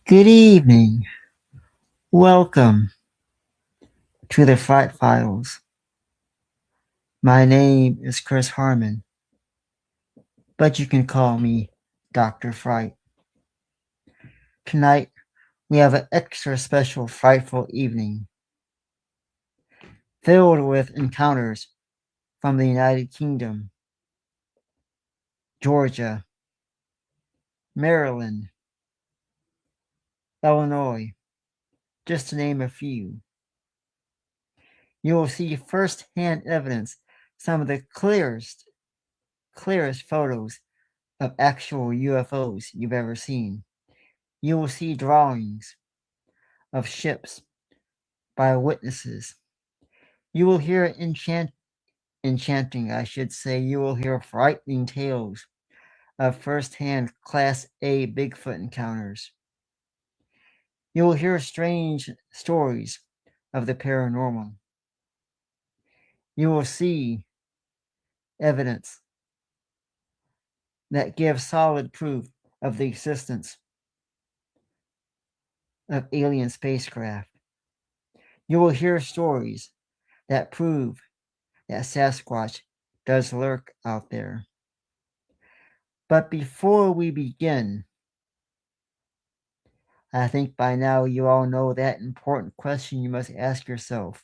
Good evening. Welcome to the Fright Files. My name is Chris Harmon, but you can call me Dr. Fright. Tonight, we have an extra special frightful evening filled with encounters from the United Kingdom, Georgia, Maryland, Illinois, just to name a few. You will see first-hand evidence, some of the clearest photos of actual UFOs you've ever seen. You will see drawings of ships by witnesses. You will hear enchanting, I should say. You will hear frightening tales of first-hand Class A Bigfoot encounters. You will hear strange stories of the paranormal. You will see evidence that gives solid proof of the existence of alien spacecraft. You will hear stories that prove that Sasquatch does lurk out there. But before we begin, I think by now you all know that important question you must ask yourself.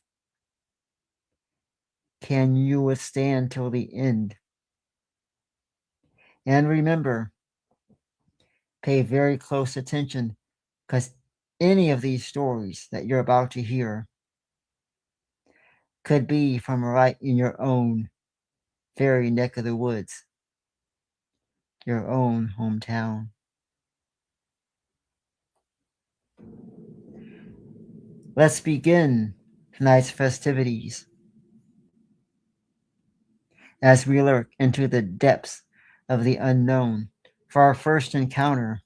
Can you withstand till the end? And remember, pay very close attention, because any of these stories that you're about to hear could be from right in your own very neck of the woods, your own hometown. Let's begin tonight's festivities as we lurk into the depths of the unknown for our first encounter.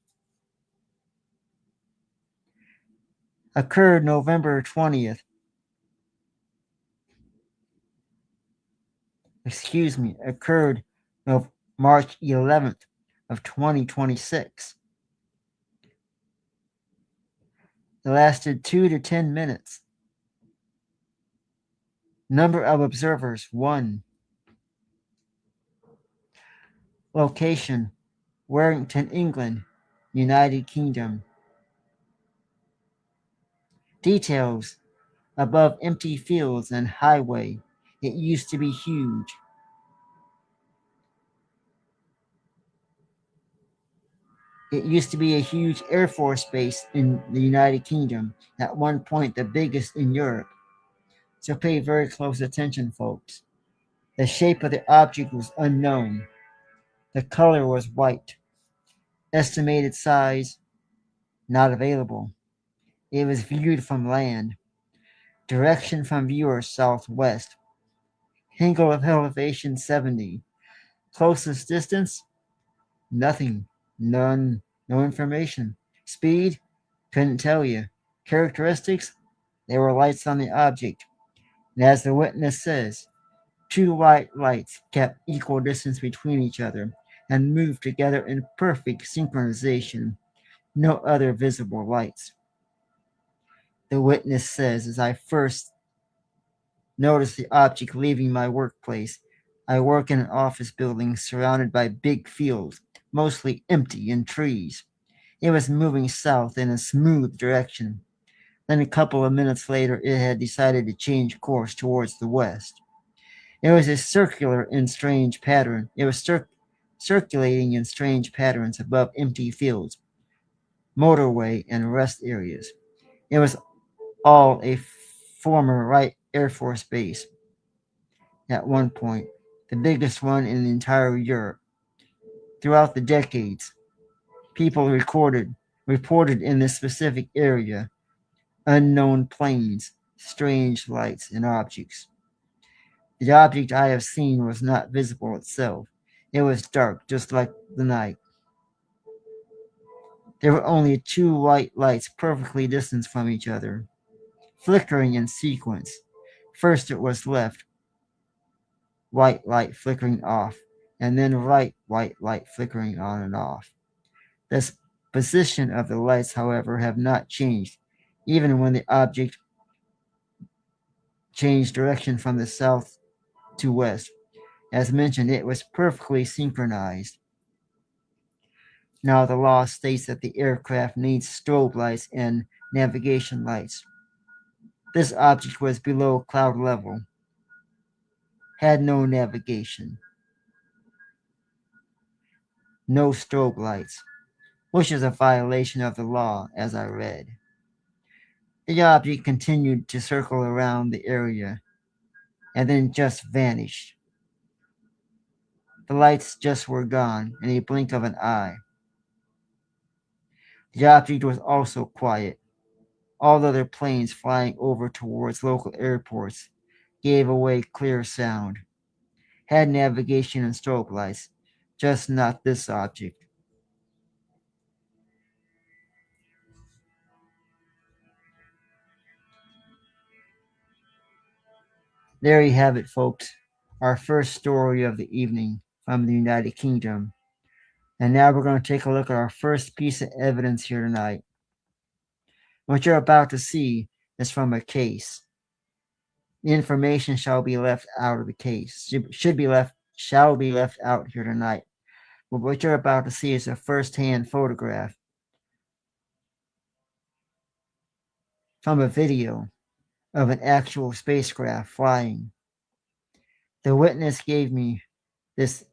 Occurred November 20th. Occurred March 11th of 2026. It lasted 2 to 10 minutes. Number of observers, 1. Location, Warrington, England, United Kingdom. Details, above empty fields and highway. It used to be huge. It used to be a huge Air Force base in the United Kingdom, at one point the biggest in Europe. So pay very close attention, folks. The shape of the object was unknown. The color was white. Estimated size, not available. It was viewed from land. Direction from viewer southwest. Angle of elevation 70. Closest distance, nothing. None. No information. Speed, couldn't tell you. Characteristics, there were lights on the object. And as the witness says, 2 white lights kept equal distance between each other and moved together in perfect synchronization. No other visible lights. The witness says, as I first noticed the object leaving my workplace, I work in an office building surrounded by big fields, mostly empty and trees. It was moving south in a smooth direction. Then a couple of minutes later, it had decided to change course towards the west. It was a circular and strange pattern. It was circulating in strange patterns above empty fields, motorway, and rest areas. It was all a former Wright Air Force base at one point, the biggest one in the entire Europe. Throughout the decades, people reported in this specific area unknown planes, strange lights, and objects. The object I have seen was not visible itself. It was dark, just like the night. There were only 2 white lights perfectly distanced from each other, flickering in sequence. First it was left, white light flickering off, and then right white light flickering on and off. This position of the lights, however, have not changed, even when the object changed direction from the south to west. As mentioned, it was perfectly synchronized. Now, the law states that the aircraft needs strobe lights and navigation lights. This object was below cloud level, had no navigation, no strobe lights, which is a violation of the law, as I read. The object continued to circle around the area and then just vanished. The lights just were gone in a blink of an eye. The object was also quiet. All other planes flying over towards local airports gave away clear sound, had navigation and strobe lights, just not this object. There you have it, folks. Our first story of the evening from the United Kingdom. And now we're going to take a look at our first piece of evidence here tonight. What you're about to see is from a case. The information shall be left out of the case. Shall be left out here tonight. But what you're about to see is a first-hand photograph from a video of an actual spacecraft flying. The witness gave me this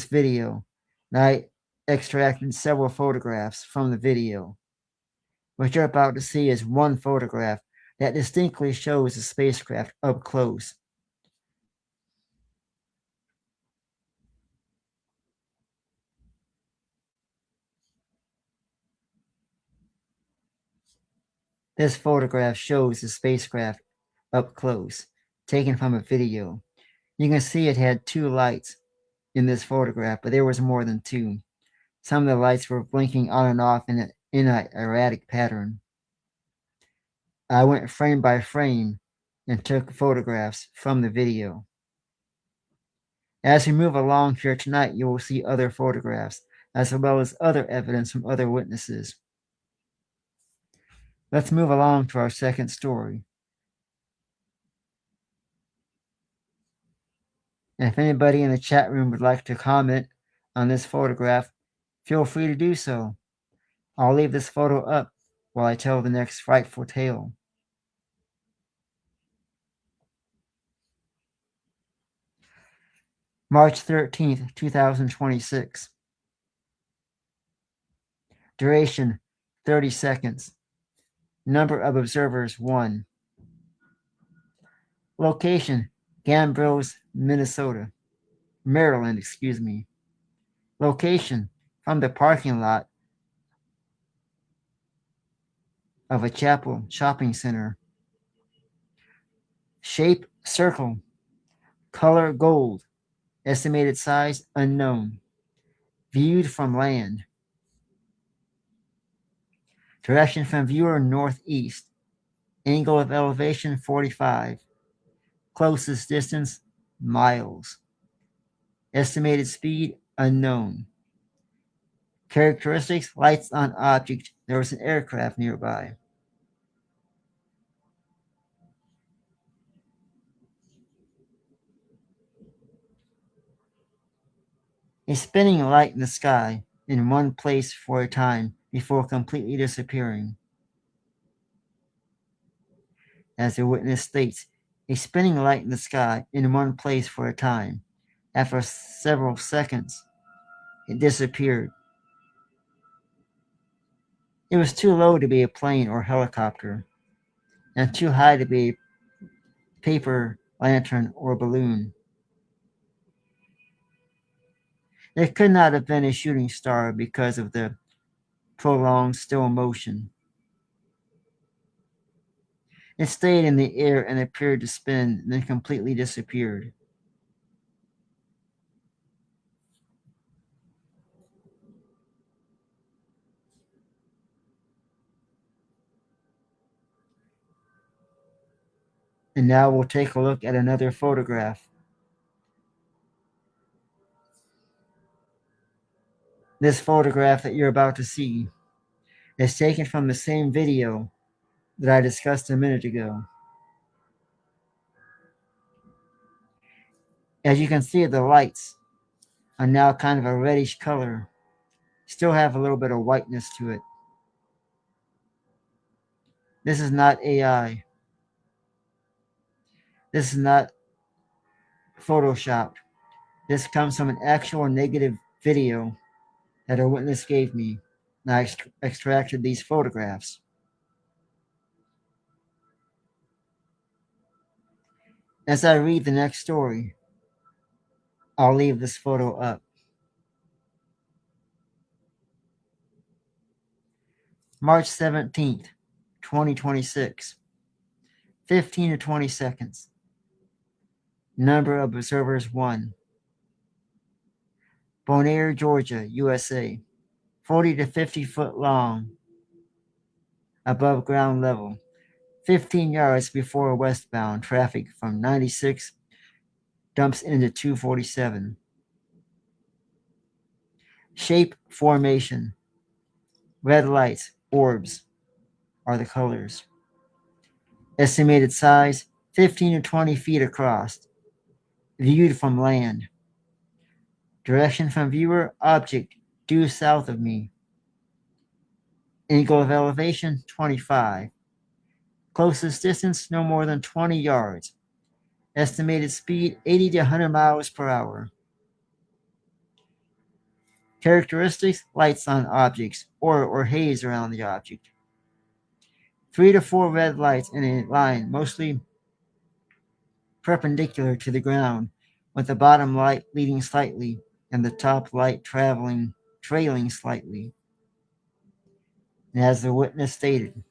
video, and I extracted several photographs from the video. What you're about to see is one photograph that distinctly shows the spacecraft up close. This photograph shows the spacecraft up close, taken from a video. You can see it had two lights in this photograph, but there was more than two. Some of the lights were blinking on and off in an erratic pattern. I went frame by frame and took photographs from the video. As we move along here tonight, you will see other photographs, as well as other evidence from other witnesses. Let's move along to our second story. And if anybody in the chat room would like to comment on this photograph, feel free to do so. I'll leave this photo up while I tell the next frightful tale. March 13th, 2026. Duration, 30 seconds. Number of observers, 1. Location, Gambrills, Maryland. Location, from the parking lot of a Chapel shopping center. Shape, circle. Color, gold. Estimated size, unknown. Viewed from land. Direction from viewer, northeast. Angle of elevation, 45. Closest distance, miles. Estimated speed, unknown. Characteristics, lights on object. There was an aircraft nearby. A spinning light in the sky in one place for a time before completely disappearing. As the witness states, a spinning light in the sky in one place for a time. After several seconds, it disappeared. It was too low to be a plane or helicopter, and too high to be a paper lantern or balloon. It could not have been a shooting star because of the prolonged still motion. It stayed in the air and appeared to spin, then completely disappeared. And now we'll take a look at another photograph. This photograph that you're about to see is taken from the same video that I discussed a minute ago. As you can see, the lights are now kind of a reddish color, still have a little bit of whiteness to it. This is not AI. This is not Photoshopped. This comes from an actual negative video that a witness gave me, and I extracted these photographs. As I read the next story, I'll leave this photo up. March 17th, 2026. 15 to 20 seconds. Number of observers 1. Bonaire, Georgia, USA. 40 to 50 foot long. Above ground level. 15 yards before westbound traffic from 96 dumps into 247. Shape, formation. Red lights, orbs are the colors. Estimated size, 15 to 20 feet across. Viewed from land. Direction from viewer, object due south of me. Angle of elevation, 25. Closest distance, no more than 20 yards. Estimated speed, 80 to 100 miles per hour. Characteristics, lights on objects, or haze around the object. 3 to 4 red lights in a line, mostly perpendicular to the ground, with the bottom light leading slightly and the top light trailing slightly. And as the witness stated,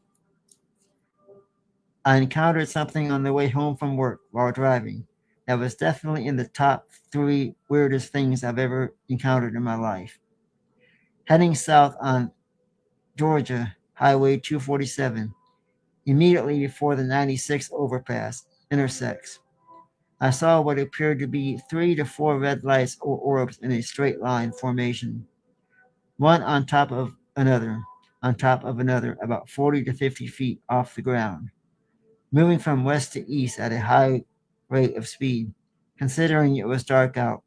I encountered something on the way home from work while driving that was definitely in the top 3 weirdest things I've ever encountered in my life. Heading south on Georgia Highway 247, immediately before the 96 overpass intersects, I saw what appeared to be 3 to 4 red lights or orbs in a straight line formation, one on top of another, about 40 to 50 feet off the ground, moving from west to east at a high rate of speed, considering it was dark out,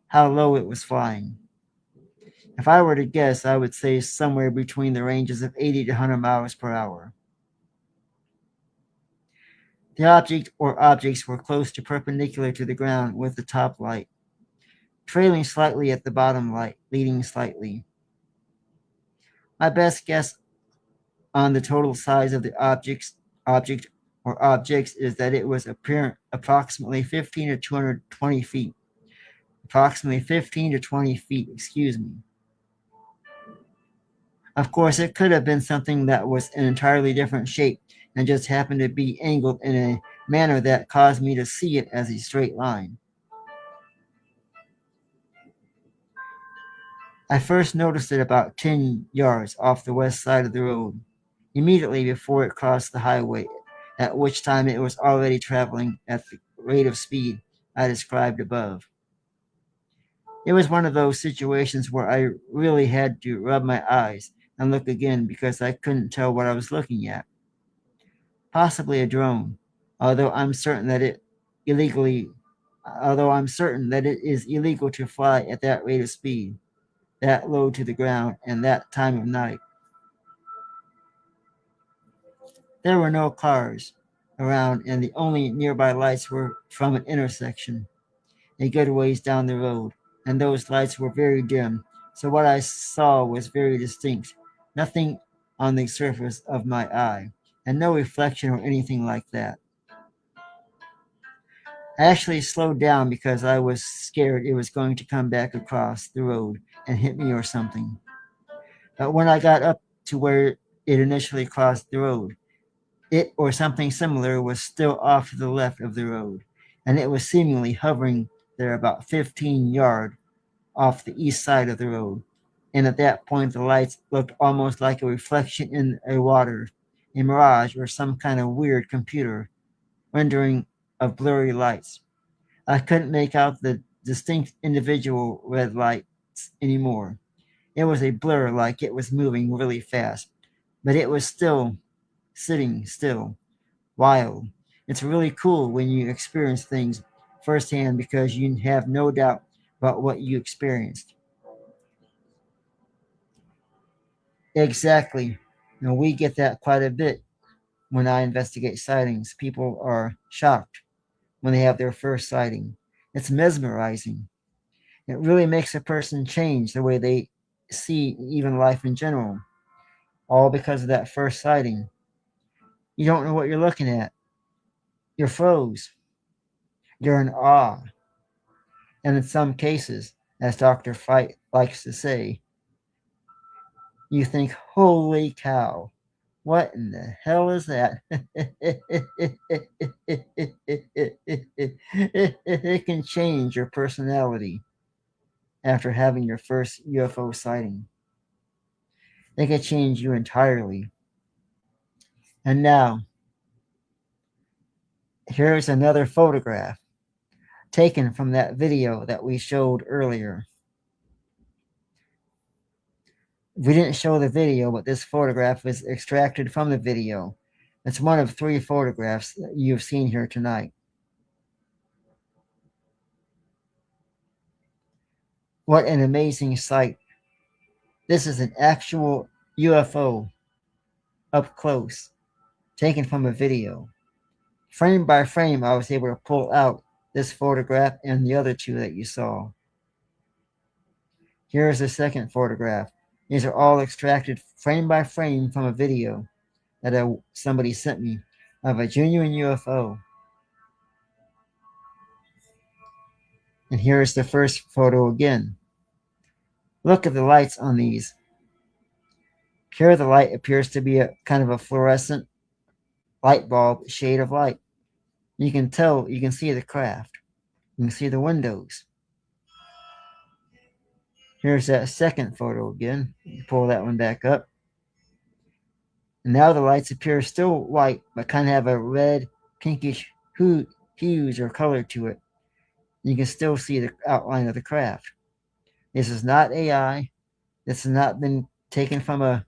how low it was flying. If I were to guess, I would say somewhere between the ranges of 80 to 100 miles per hour. The object or objects were close to perpendicular to the ground with the top light, trailing slightly at the bottom light, leading slightly. My best guess on the total size of the object or objects is that it was approximately 15 to 220 feet. Approximately 15 to 20 feet, excuse me. Of course, it could have been something that was an entirely different shape and just happened to be angled in a manner that caused me to see it as a straight line. I first noticed it about 10 yards off the west side of the road, immediately before it crossed the highway, at which time it was already traveling at the rate of speed I described above. It was one of those situations where I really had to rub my eyes and look again because I couldn't tell what I was looking at. Possibly a drone, although I'm certain that it is illegal to fly at that rate of speed, that low to the ground, and that time of night. There were no cars around, and the only nearby lights were from an intersection a good ways down the road, and those lights were very dim, so what I saw was very distinct. Nothing on the surface of my eye, and no reflection or anything like that. I actually slowed down because I was scared it was going to come back across the road and hit me or something. But when I got up to where it initially crossed the road, it or something similar was still off to the left of the road, and it was seemingly hovering there about 15 yards off the east side of the road. And at that point, the lights looked almost like a reflection in a water, a mirage, or some kind of weird computer rendering of blurry lights. I couldn't make out the distinct individual red lights anymore. It was a blur, like it was moving really fast, but it was still sitting still. Wild. It's really cool when you experience things firsthand because you have no doubt about what you experienced. Exactly. And we get that quite a bit when I investigate sightings. People are shocked when they have their first sighting. It's mesmerizing. It really makes a person change the way they see even life in general, all because of that first sighting. You don't know what you're looking at. You're froze. You're in awe. And in some cases, as Dr. Fright likes to say, you think, holy cow, what in the hell is that? It can change your personality after having your first UFO sighting. They can change you entirely. And now, here's another photograph taken from that video that we showed earlier. We didn't show the video, but this photograph is extracted from the video. It's one of 3 photographs that you've seen here tonight. What an amazing sight. This is an actual UFO up close, taken from a video. Frame by frame, I was able to pull out this photograph and the other 2 that you saw. Here's the second photograph. These are all extracted frame by frame from a video that somebody sent me of a genuine UFO. And here's the first photo again. Look at the lights on these. Here the light appears to be a kind of a fluorescent light bulb shade of light. You can see the craft. You can see the windows. Here's that second photo again. You pull that one back up. And now the lights appear still white, but kind of have a red, pinkish hues or color to it. You can still see the outline of the craft. This is not AI. This has not been taken from a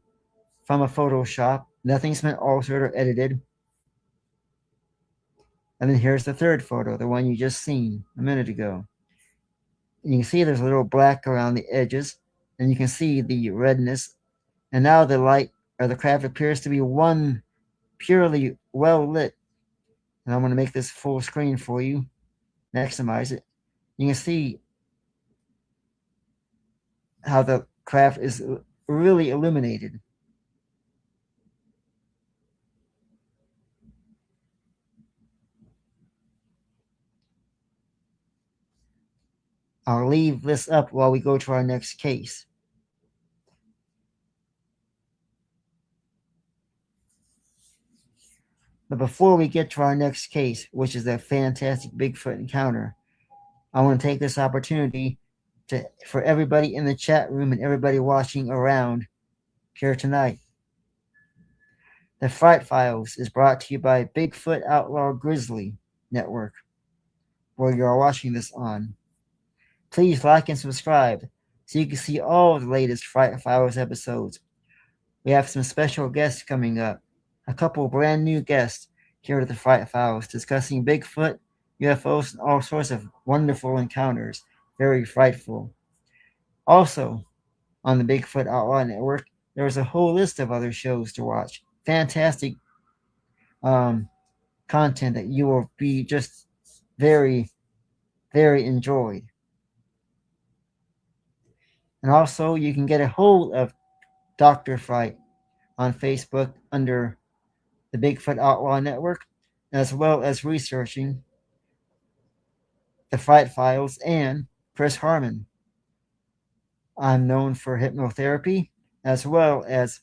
Photoshop. Nothing's been altered or edited. And then here's the third photo, the one you just seen a minute ago. And you can see there's a little black around the edges, and you can see the redness. And now the light or the craft appears to be one purely well lit. And I'm going to make this full screen for you, maximize it. You can see how the craft is really illuminated. I'll leave this up while we go to our next case. But before we get to our next case, which is a fantastic Bigfoot encounter, I want to take this opportunity for everybody in the chat room and everybody watching around here tonight. The Fright Files is brought to you by Bigfoot Outlaw Grizzly Network, where you are watching this on. Please like and subscribe so you can see all the latest Fright Files episodes. We have some special guests coming up, a couple brand new guests here at the Fright Files discussing Bigfoot, UFOs, and all sorts of wonderful encounters, very frightful. Also, on the Bigfoot Outlaw Network, there is a whole list of other shows to watch. Fantastic content that you will be just very, very enjoyed. And also, you can get a hold of Dr. Fright on Facebook under the Bigfoot Outlaw Network, as well as researching the Fright Files and Chris Harmon. I'm known for hypnotherapy, as well as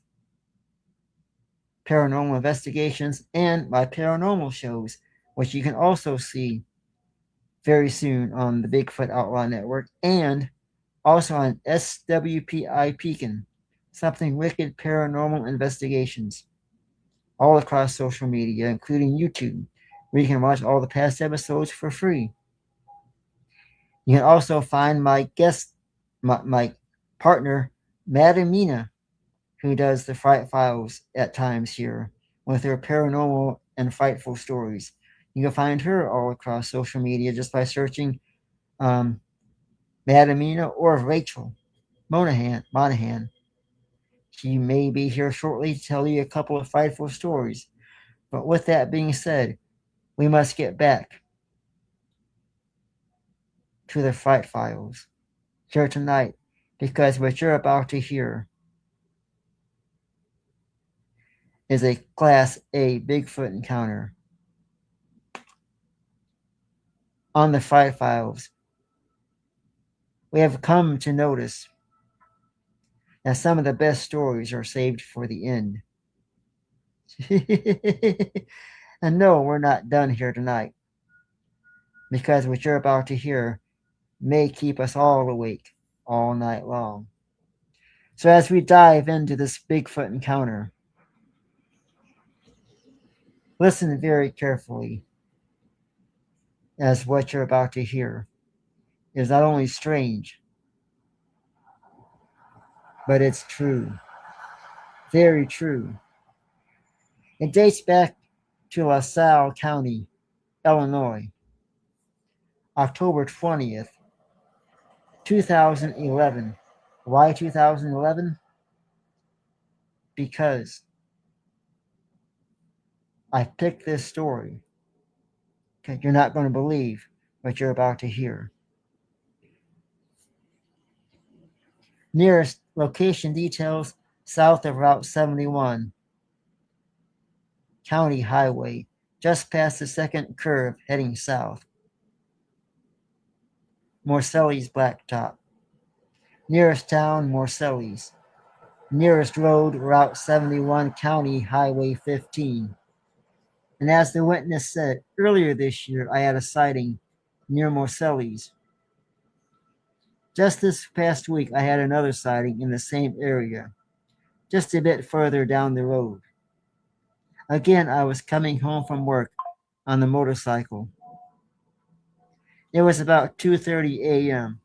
paranormal investigations and my paranormal shows, which you can also see very soon on the Bigfoot Outlaw Network and also on SWPI Pekin, Something Wicked Paranormal Investigations, all across social media, including YouTube, where you can watch all the past episodes for free. You can also find my partner, Madam Mina, who does the Fright Files at times here with her paranormal and frightful stories. You can find her all across social media just by searching um, Madam Mina or Rachel Monahan. She may be here shortly to tell you a couple of frightful stories. But with that being said, we must get back to the Fright Files here tonight because what you're about to hear is a Class A Bigfoot encounter on the Fright Files. We have come to notice that some of the best stories are saved for the end. And no, we're not done here tonight because what you're about to hear may keep us all awake all night long. So, as we dive into this Bigfoot encounter, listen very carefully, as what you're about to hear is not only strange, but it's true. Very true. It dates back to LaSalle County, Illinois, October 20th, 2011. Why 2011? Because I picked this story. Okay, you're not going to believe what you're about to hear. Nearest location details south of Route 71, County Highway, just past the second curve heading south. Morcelli's Blacktop. Nearest town, Morcelli's. Nearest road, Route 71, County Highway 15. And as the witness said, earlier this year I had a sighting near Morcelli's. Just this past week I had another sighting in the same area, just a bit further down the road. Again, I was coming home from work on the motorcycle. It was about 2:30 a.m.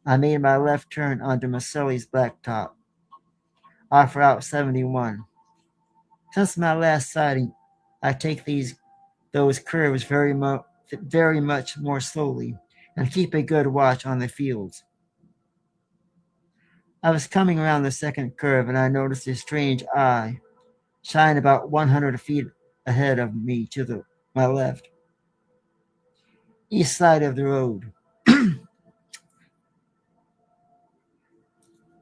I made my left turn onto Morcelli's Blacktop off Route 71. Since my last sighting, I take those curves very much more slowly and keep a good watch on the fields. I was coming around the second curve and I noticed a strange eye shine about 100 feet ahead of me to my left, east side of the road.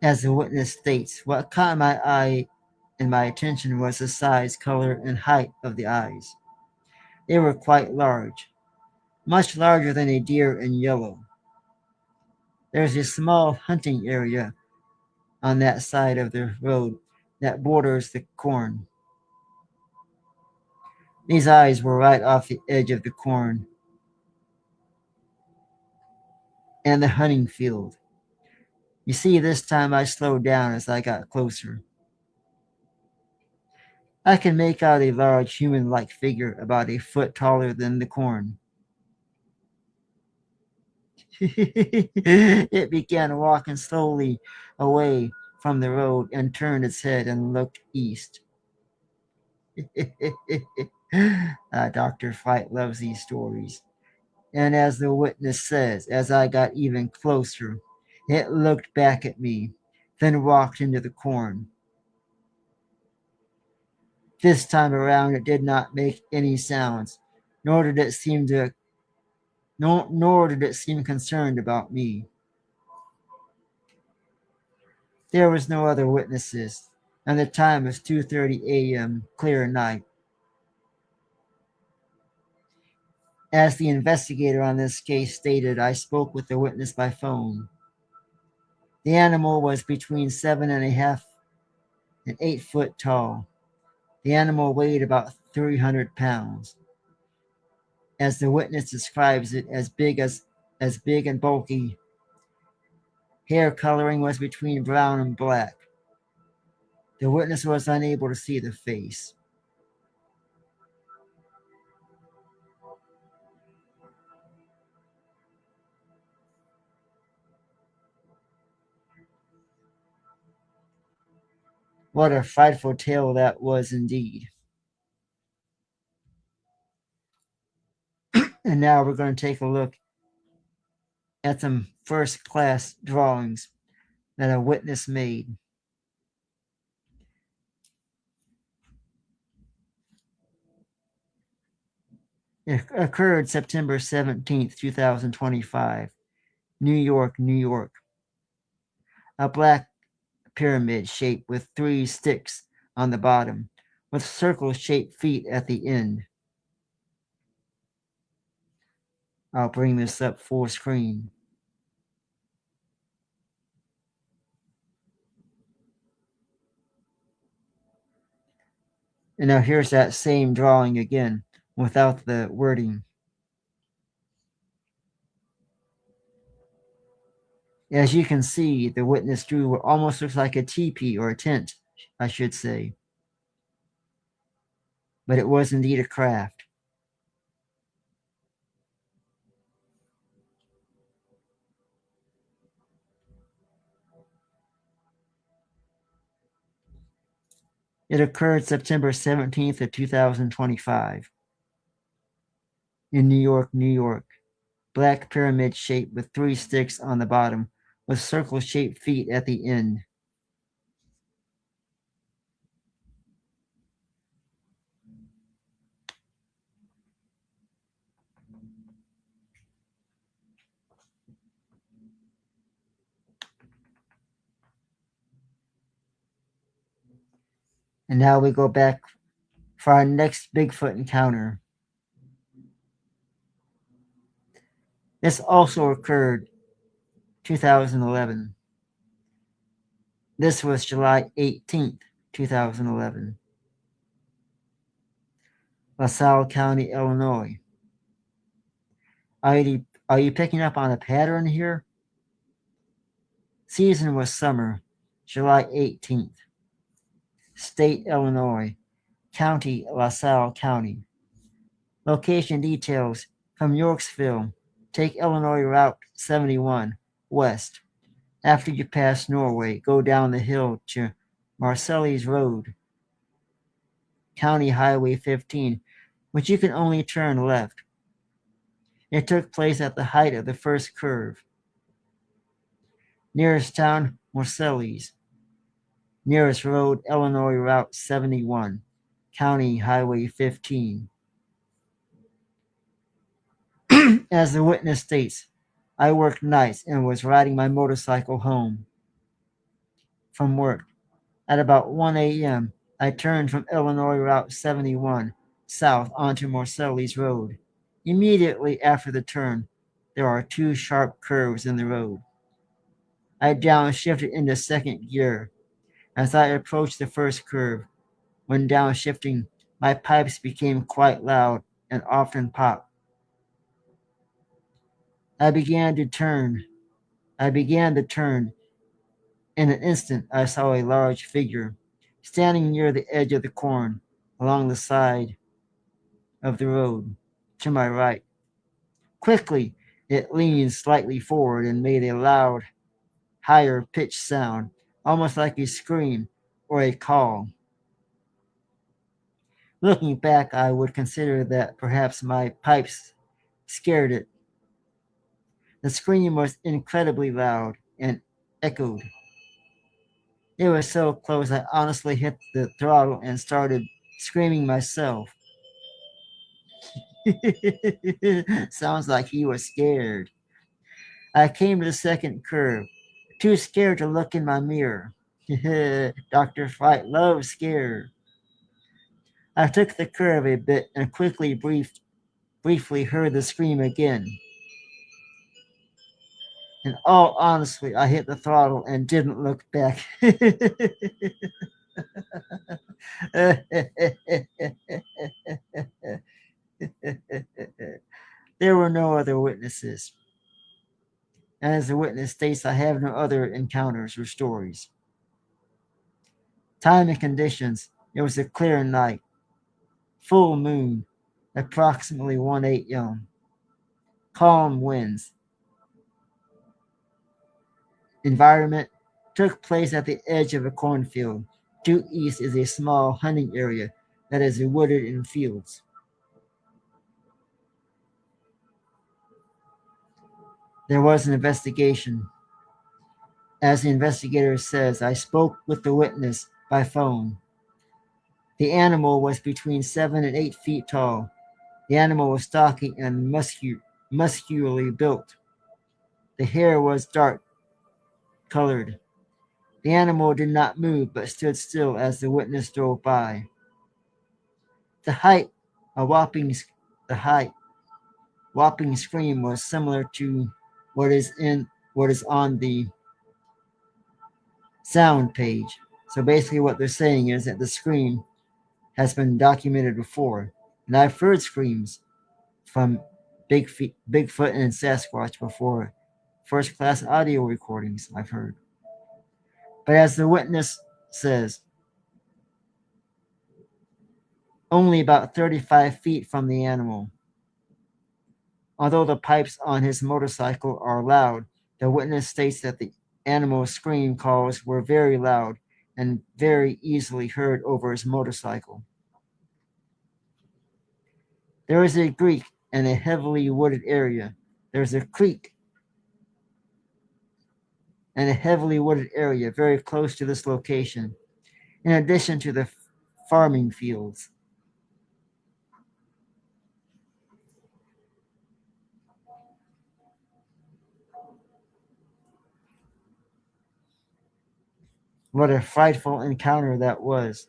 As the witness states, what caught my eye and my attention was the size, color, and height of the eyes. They were quite large, much larger than a deer in yellow. There's a small hunting area on that side of the road that borders the corn. These eyes were right off the edge of the corn and the hunting field. You see, this time I slowed down as I got closer. I can make out a large human-like figure about a foot taller than the corn. It began walking slowly away from the road and turned its head and looked east. Dr. Fight loves these stories. And as the witness says, as I got even closer, it looked back at me, then walked into the corn. This time around, it did not make any sounds, nor did it seem concerned about me. There was no other witnesses, and the time was 2:30 a.m., clear night. As the investigator on this case stated, I spoke with the witness by phone. The animal was between 7.5 and 8 foot tall. The animal weighed about 300 pounds. As the witness describes it, as big and bulky. Hair coloring was between brown and black. The witness was unable to see the face. What a frightful tale that was indeed. And now we're going to take a look at some first class drawings that a witness made. It occurred September 17th, 2025, New York, New York. A black pyramid shape with 3 sticks on the bottom, with circle-shaped feet at the end. I'll bring this up full screen. And now here's that same drawing again, without the wording. As you can see, the witness drew what almost looks like a teepee or a tent, I should say. But it was indeed a craft. It occurred September 17th of 2025 in New York, New York. Black pyramid shape with 3 sticks on the bottom, with circle-shaped feet at the end. And now we go back for our next Bigfoot encounter. This also occurred 2011. This was July 18th, 2011. LaSalle County, Illinois. Are you picking up on a pattern here? Season was summer, July 18th. State, Illinois. County, LaSalle County. Location details from Yorksville. Take Illinois Route 71 west. After you pass Norway, go down the hill to Marcelli's Road, County Highway 15, which you can only turn left. It took place at the height of the first curve. Nearest town, Marcelli's. Nearest road, Illinois Route 71, County Highway 15. As the witness states, I worked nights and was riding my motorcycle home from work. At about 1 a.m., I turned from Illinois Route 71 south onto Marcelli's Road. Immediately after the turn, there are 2 sharp curves in the road. I downshifted into second gear. As I approached the first curve, when downshifting, my pipes became quite loud and often popped. I began the turn. In an instant, I saw a large figure standing near the edge of the corn along the side of the road to my right. Quickly, it leaned slightly forward and made a loud, higher pitched sound, almost like a scream or a call. Looking back, I would consider that perhaps my pipes scared it. The scream was incredibly loud and echoed. It was so close I honestly hit the throttle and started screaming myself. Sounds like he was scared. I came to the second curve, too scared to look in my mirror. Dr. Fright loves scare. I took the curve a bit and briefly heard the scream again. In all honesty, I hit the throttle and didn't look back. There were no other witnesses. And as the witness states, I have no other encounters or stories. Time and conditions. It was a clear night. Full moon, approximately 1 a.m. Calm winds. Environment took place at the edge of a cornfield, Due east is a small hunting area that is wooded in fields. There was an investigation. As the investigator says, I spoke with the witness by phone. The animal was between 7 and 8 feet tall. The animal was stocky and muscularly built. The hair was dark colored. The animal did not move but stood still as the witness drove by. The height, a whopping, the height, whopping scream was similar to what is on the sound page. So basically, what they're saying is that the scream has been documented before, and I've heard screams from Bigfoot and Sasquatch before. First class audio recordings I've heard. But as the witness says, only about 35 feet from the animal. Although the pipes on his motorcycle are loud, the witness states that the animal's scream calls were very loud and very easily heard over his motorcycle. There is a creek in a heavily wooded area. There's a creek and a heavily wooded area very close to this location, in addition to the farming fields. What a frightful encounter that was.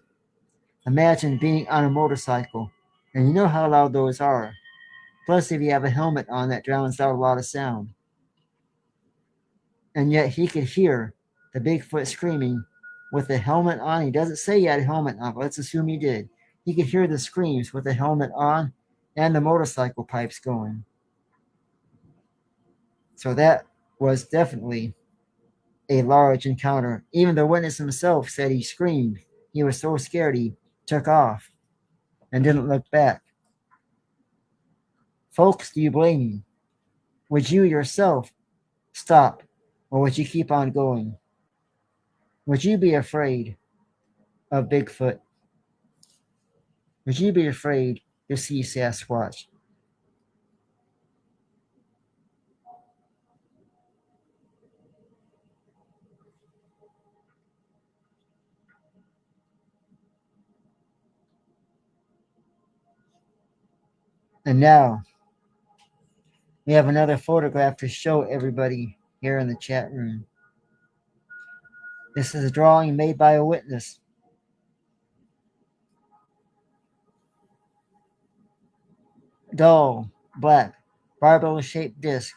Imagine being on a motorcycle, and you know how loud those are. Plus, if you have a helmet on, that drowns out a lot of sound. And yet he could hear the Bigfoot screaming with the helmet on. He doesn't say he had a helmet on, but let's assume he did. He could hear the screams with the helmet on and the motorcycle pipes going. So that was definitely a large encounter. Even the witness himself said he screamed. He was so scared he took off and didn't look back. Folks, do you blame me? Would you yourself stop, or would you keep on going? Would you be afraid of Bigfoot? Would you be afraid to see Sasquatch? And now we have another photograph to show everybody here in the chat room. This is a drawing made by a witness. Dull, black, barbell-shaped disc.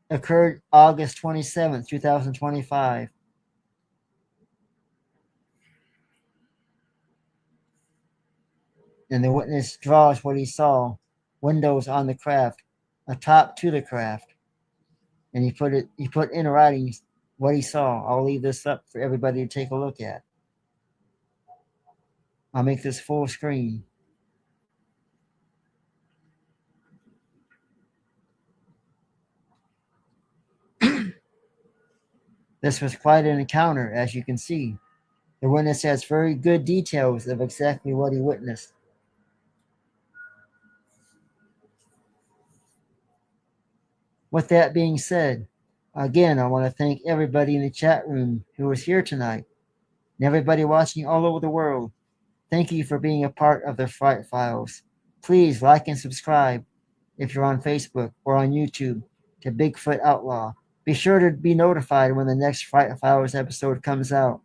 Occurred August 27th, 2025. And the witness draws what he saw, windows on the craft, a top to the craft. And he put in writing what he saw. I'll leave this up for everybody to take a look at. I'll make this full screen. This was quite an encounter, as you can see. The witness has very good details of exactly what he witnessed. With that being said, again, I want to thank everybody in the chat room who was here tonight, and everybody watching all over the world. Thank you for being a part of the Fright Files. Please like and subscribe if you're on Facebook or on YouTube to Bigfoot Outlaw. Be sure to be notified when the next Fright Files episode comes out.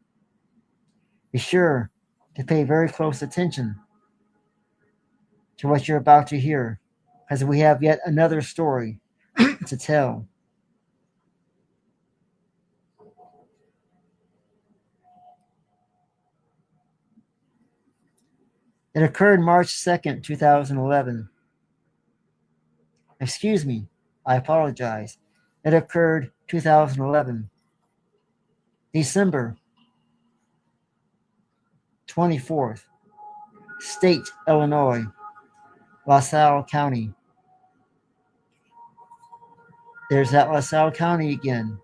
Be sure to pay very close attention to what you're about to hear, because we have yet another story to tell. It occurred March 2nd, 2011. Excuse me, I apologize. It occurred 2011. December 24th, State, Illinois, LaSalle County. There's that LaSalle County again.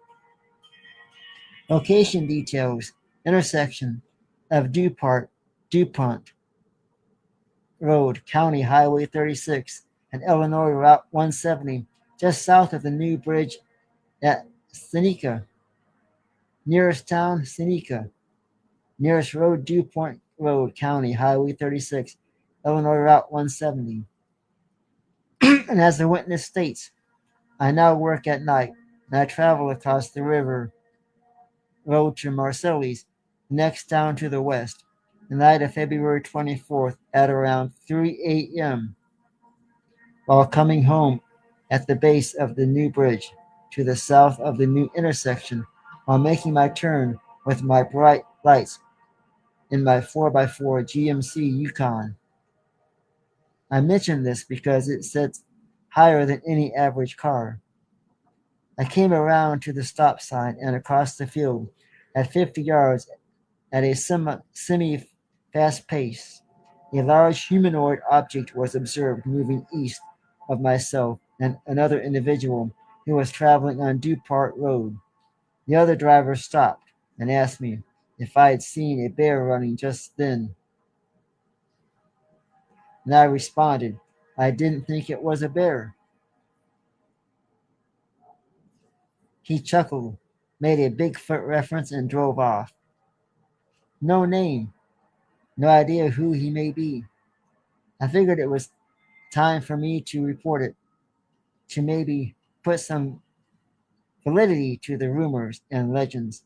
Location details. Intersection of DuPont Road, County Highway 36, and Illinois Route 170, just south of the new bridge at Seneca. Nearest town, Seneca. Nearest road, DuPont Road, County Highway 36, Illinois Route 170. And as the witness states, I now work at night, and I travel across the river road to Marcellus, the next town to the west, the night of February 24th at around 3 a.m. While coming home at the base of the new bridge to the south of the new intersection, while making my turn with my bright lights in my 4x4 GMC Yukon. I mention this because it sits higher than any average car. I came around to the stop sign and across the field at 50 yards at a semi-fast pace. A large humanoid object was observed moving east of myself and another individual who was traveling on DuPont Road. The other driver stopped and asked me if I had seen a bear running just then. And I responded, I didn't think it was a bear. He chuckled, made a Bigfoot reference, and drove off. No name, no idea who he may be. I figured it was time for me to report it, to maybe put some validity to the rumors and legends.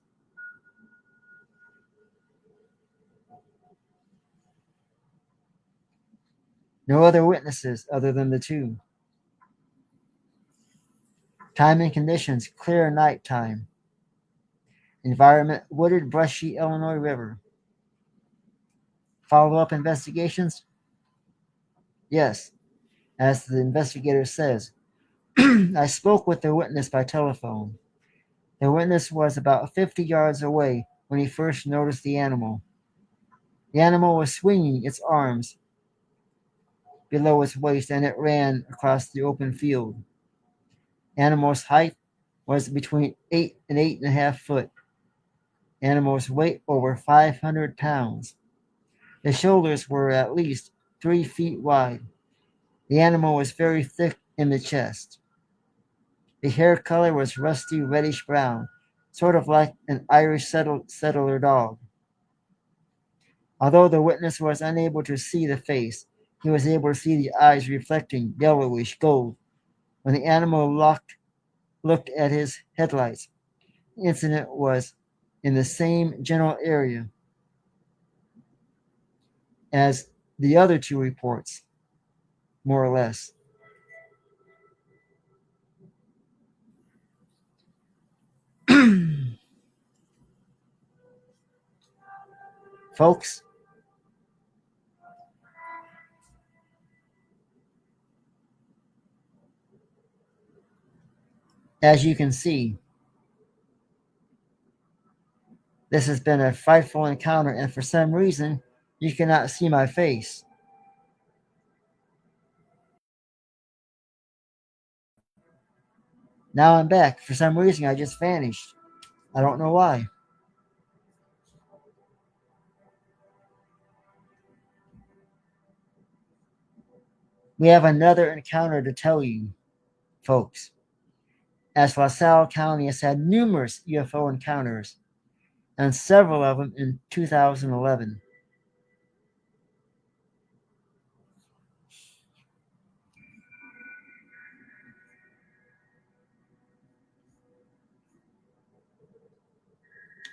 No other witnesses other than the two. Time and conditions, clear night time. Environment, wooded, brushy Illinois River. Follow-up investigations? Yes, as the investigator says. I spoke with the witness by telephone. The witness was about 50 yards away when he first noticed the animal. The animal was swinging its arms below its waist and it ran across the open field. Animal's height was between 8 and 8.5 foot. Animal's weight over 500 pounds. The shoulders were at least 3 feet wide. The animal was very thick in the chest. The hair color was rusty reddish brown, sort of like an Irish settler dog. Although the witness was unable to see the face, he was able to see the eyes reflecting yellowish gold. When the animal looked at his headlights, the incident was in the same general area as the other two reports, more or less. Folks, as you can see, this has been a frightful encounter, and for some reason, you cannot see my face. Now I'm back. For some reason, I just vanished. I don't know why. We have another encounter to tell you, folks, as LaSalle County has had numerous UFO encounters, and several of them in 2011.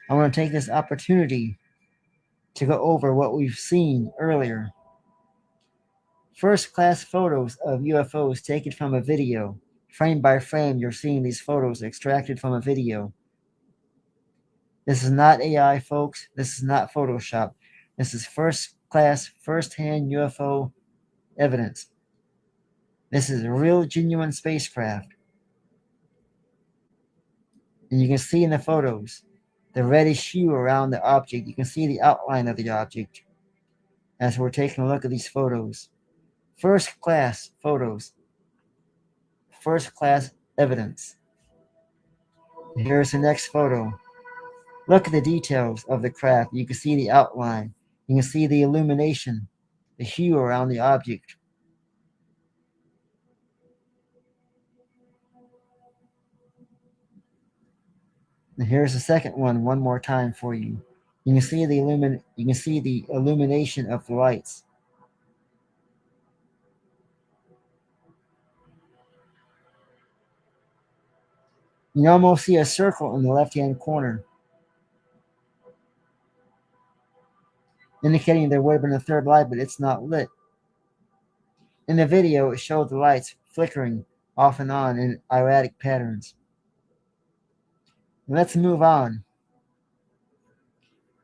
I want to take this opportunity to go over what we've seen earlier. First class photos of UFOs taken from a video. Frame by frame, you're seeing these photos extracted from a video. This is not AI, folks. This is not Photoshop. This is first class, first hand UFO evidence. This is a real, genuine spacecraft. And you can see in the photos the reddish hue around the object. You can see the outline of the object as we're taking a look at these photos. First class photos. First class evidence. Here's the next photo. Look at the details of the craft. You can see the outline. You can see the illumination, the hue around the object. And here's the second one more time for you. You can see the illumination of the lights. You can almost see a circle in the left-hand corner, indicating there would have been a third light, but it's not lit. In the video, it showed the lights flickering off and on in erratic patterns. Let's move on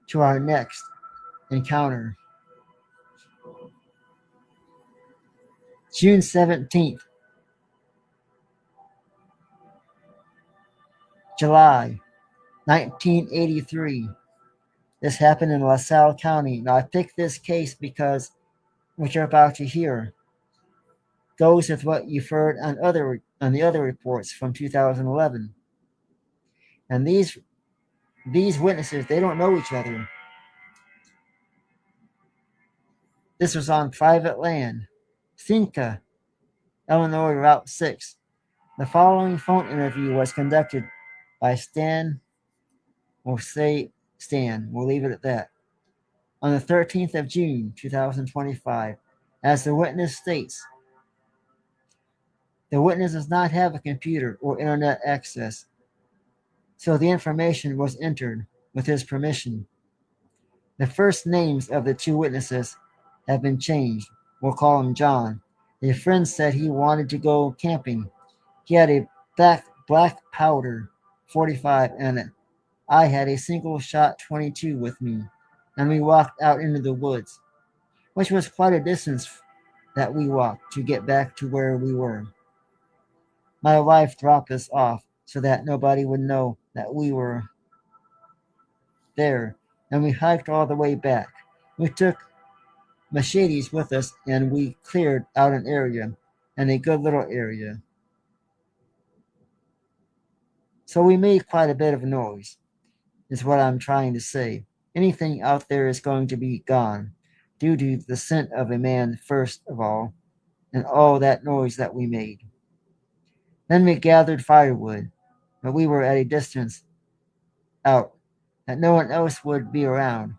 to our next encounter. June 17th, July 1983. This happened in LaSalle County. Now, I picked this case because what you're about to hear goes with what you've heard on the other reports from 2011. And these witnesses, they don't know each other. This was on private land, Cinca, Illinois Route 6. The following phone interview was conducted by Stan. We'll say Stan. We'll leave it at that. On the 13th of June, 2025, as the witness states, the witness does not have a computer or internet access, so the information was entered with his permission. The first names of the two witnesses have been changed. We'll call him John. A friend said he wanted to go camping. He had a black powder 45 and I had a single shot 22 with me, and we walked out into the woods, which was quite a distance that we walked to get back to where we were. My wife dropped us off so that nobody would know that we were there, and we hiked all the way back. We took machetes with us and we cleared out an area, and a good little area. So we made quite a bit of noise, is what I'm trying to say. Anything out there is going to be gone due to the scent of a man, first of all, and all that noise that we made. Then we gathered firewood, but we were at a distance out that no one else would be around.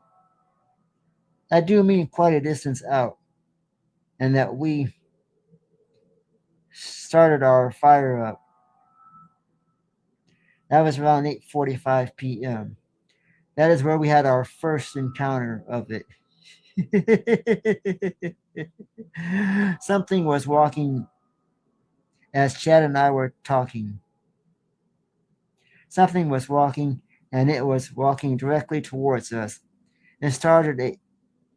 I do mean quite a distance out, and that we started our fire up. That was around 8:45 p.m. That is where we had our first encounter of it. Something was walking as Chad and I were talking. Something was walking, and it was walking directly towards us. It started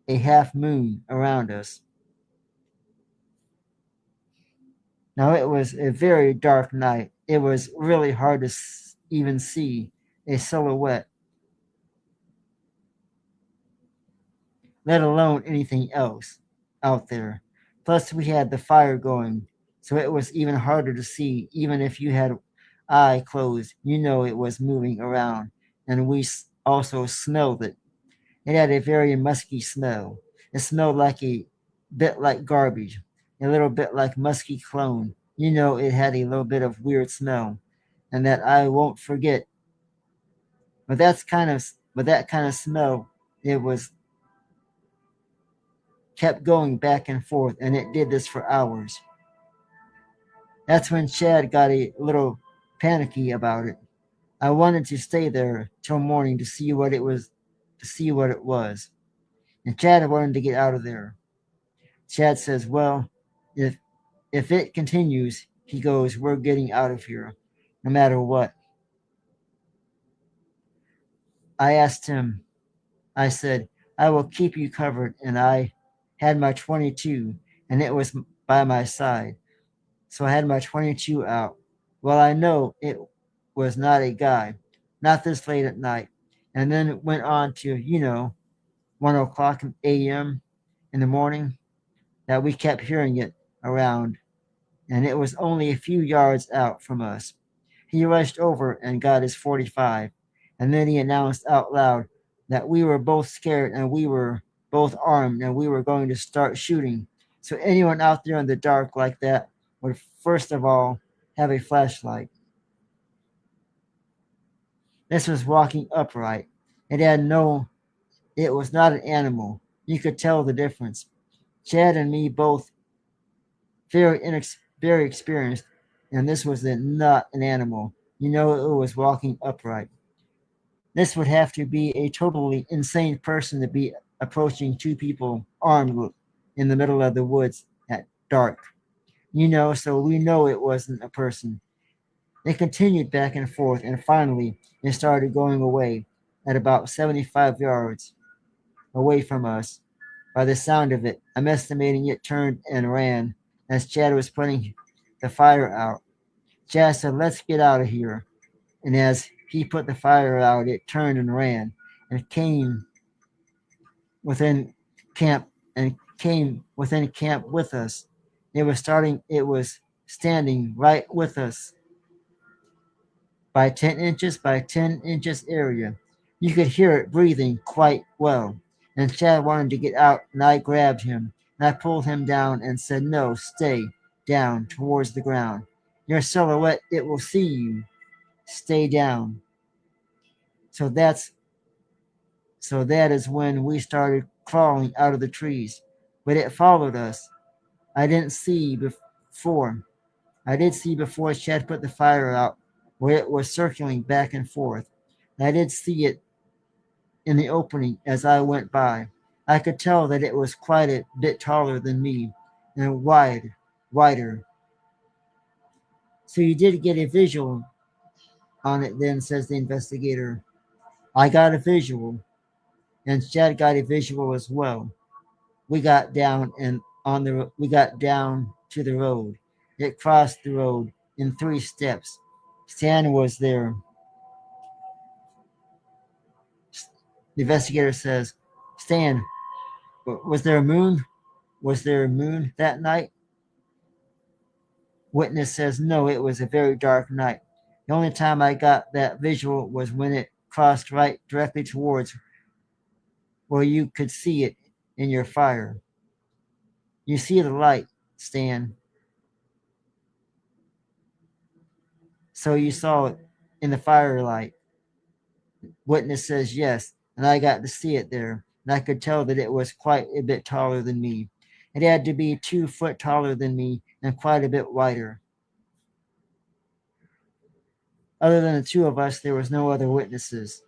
a half moon around us. Now, it was a very dark night. It was really hard to even see a silhouette, let alone anything else out there. Plus, we had the fire going, so it was even harder to see. Even if you had eye closed, you know it was moving around, and we also smelled it. It had a very musky smell. It smelled like a bit like garbage, a little bit like musky cologne. You know, it had a little bit of weird smell, and that I won't forget. But that kind of smell, it was kept going back and forth, and it did this for hours. That's when Chad got a little panicky about it. I wanted to stay there till morning to see what it was, and Chad wanted to get out of there. Chad says, "Well, if it continues," he goes, "we're getting out of here, no matter what." I asked him, I said, "I will keep you covered," and I had my 22, and it was by my side. So I had my 22 out. Well, I know it was not a guy, not this late at night. And then it went on to, 1 o'clock a.m. in the morning, that we kept hearing it around, and it was only a few yards out from us. He rushed over and got his 45, and then he announced out loud that we were both scared and we were both armed and we were going to start shooting. So anyone out there in the dark like that would first of all have a flashlight. This was walking upright. It had no, it was not an animal. You could tell the difference. Chad and me both very experienced, and this was not an animal. You know, it was walking upright. This would have to be a totally insane person to be approaching two people armed in the middle of the woods at dark. You know, so we know it wasn't a person. They continued back and forth, and finally it started going away at about 75 yards away from us. By the sound of it, I'm estimating it turned and ran as Chad was putting the fire out. Chad said, "Let's get out of here." And as he put the fire out, it turned and ran and within came within camp with us. It was standing right with us by 10 inches by 10 inches area. You could hear it breathing quite well. And Chad wanted to get out, and I grabbed him, and I pulled him down and said, "No, stay down towards the ground. Your silhouette, it will see you. Stay down." So that is when we started crawling out of the trees. But it followed us. I didn't see before. I did see before Chad put the fire out where it was circling back and forth. I did see it in the opening as I went by. I could tell that it was quite a bit taller than me and wider. So you did get a visual on it then, says the investigator. I got a visual, and Chad got a visual as well. We got down we got down to the road. It crossed the road in 3 steps. Stan was there. The investigator says, "Stan, was there a moon? Was there a moon that night?" Witness says, "No, it was a very dark night. The only time I got that visual was when it crossed right directly towards where you could see it in your fire. You see the light, Stan. So you saw it in the firelight." Witness says, "Yes, and I got to see it there, and I could tell that it was quite a bit taller than me. It had to be 2 foot taller than me and quite a bit wider. Other than the two of us, there was no other witnesses.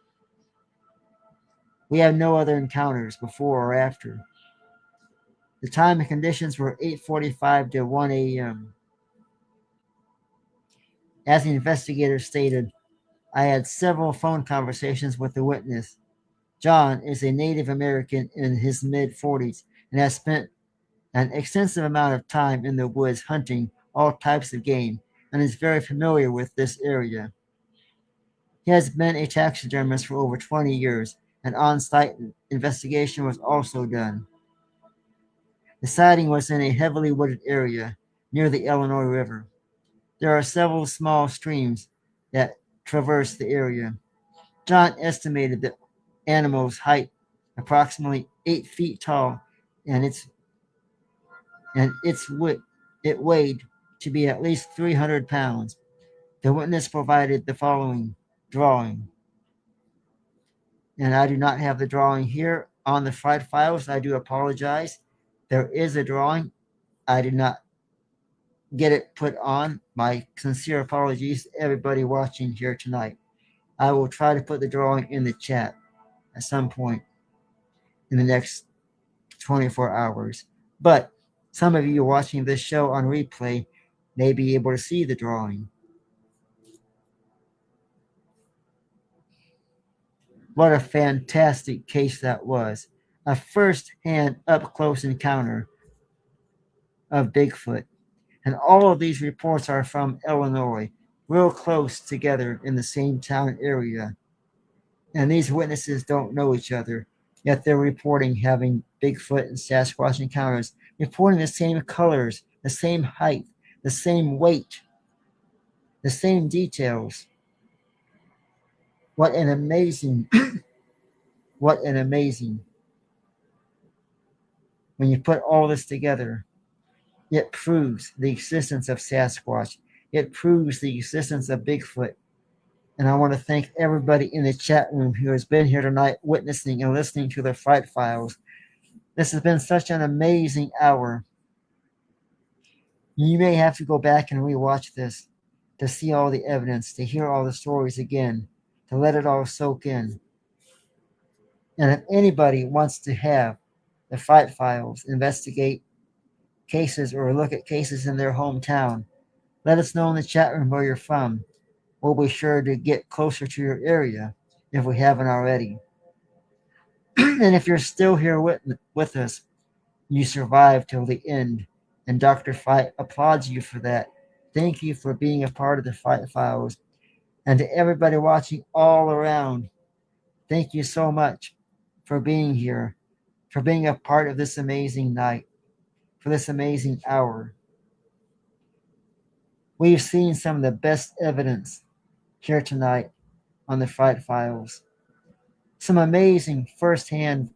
We had no other encounters before or after. The time and conditions were 8:45 to 1 a.m. As the investigator stated, I had several phone conversations with the witness. John is a Native American in his mid-40s and has spent an extensive amount of time in the woods hunting all types of game and is very familiar with this area. He has been a taxidermist for over 20 years. An on-site investigation was also done. The sighting was in a heavily wooded area near the Illinois River. There are several small streams that traverse the area. John estimated the animal's height approximately 8 feet tall, and it weighed to be at least 300 pounds. The witness provided the following drawing. And I do not have the drawing here on the Fright Files. I do apologize. There is a drawing. I did not get it put on. My sincere apologies to everybody watching here tonight. I will try to put the drawing in the chat at some point in the next 24 hours. But some of you watching this show on replay may be able to see the drawing. What a fantastic case that was. A first-hand, up-close encounter of Bigfoot. And all of these reports are from Illinois, real close together in the same town area. And these witnesses don't know each other, yet they're reporting having Bigfoot and Sasquatch encounters, reporting the same colors, the same height, the same weight, the same details. What an amazing, what an amazing. When you put all this together, it proves the existence of Sasquatch. It proves the existence of Bigfoot. And I want to thank everybody in the chat room who has been here tonight witnessing and listening to the Fright Files. This has been such an amazing hour. You may have to go back and rewatch this to see all the evidence, to hear all the stories again, to let it all soak in. And if anybody wants to have the Fright Files investigate cases or look at cases in their hometown, let us know in the chat room where you're from. We'll be sure to get closer to your area if we haven't already. And if you're still here with us, you survived till the end, and Dr. Fight applauds you for that. Thank you for being a part of the Fight Files. And to everybody watching all around, thank you so much for being here, for being a part of this amazing night, for this amazing hour. We've seen some of the best evidence here tonight on the Fright Files. Some amazing first-hand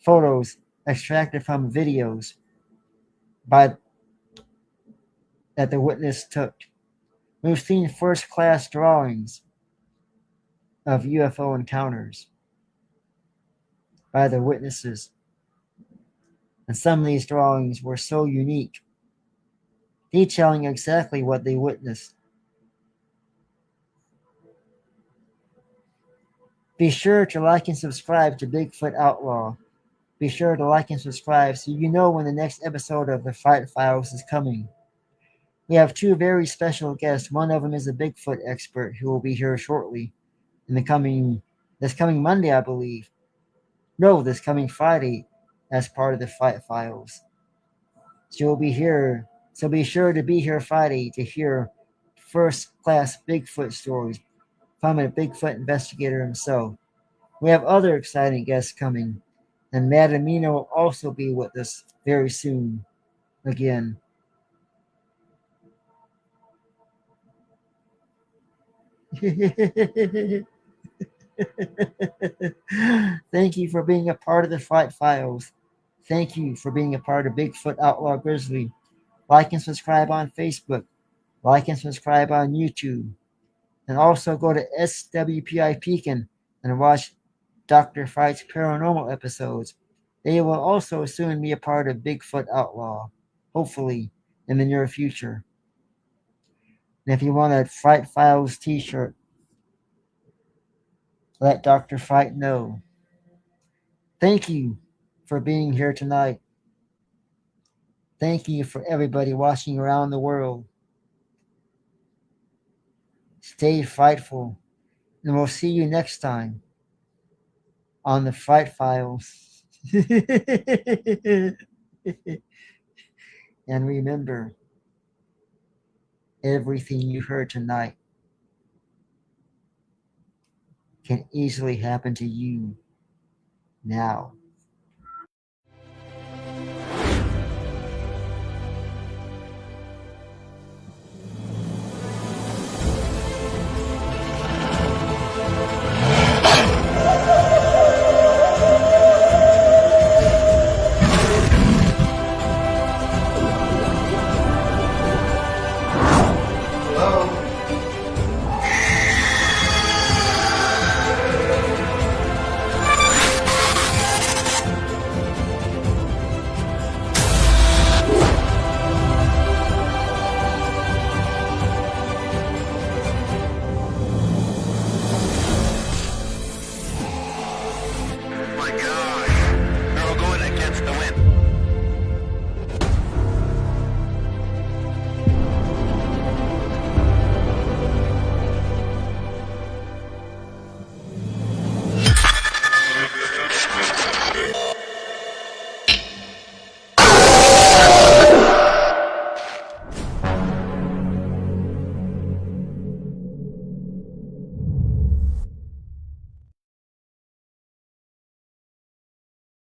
photos extracted from videos that the witness took. We've seen first-class drawings of UFO encounters by the witnesses. And some of these drawings were so unique, detailing exactly what they witnessed. Be sure to like and subscribe to Bigfoot Outlaw. Be sure to like and subscribe so you know when the next episode of the Fright Files is coming. We have two very special guests. One of them is a Bigfoot expert who will be here shortly this coming Monday, I believe. No, this coming Friday as part of the Fright Files. She'll be here, so be sure to be here Friday to hear first-class Bigfoot stories from a Bigfoot investigator himself. We have other exciting guests coming, and Matt Amino will also be with us very soon again. Thank you for being a part of the Fright Files. Thank you for being a part of Bigfoot Outlaw Grizzly. Like and subscribe on Facebook. Like and subscribe on YouTube. And also go to SWPI Pekin and watch Dr. Fright's paranormal episodes. They will also soon be a part of Bigfoot Outlaw, hopefully in the near future. And if you want a Fright Files t-shirt, let Dr. Fright know. Thank you for being here tonight. Thank you for everybody watching around the world. Stay frightful, and we'll see you next time on the Fright Files. And remember, everything you heard tonight can easily happen to you now.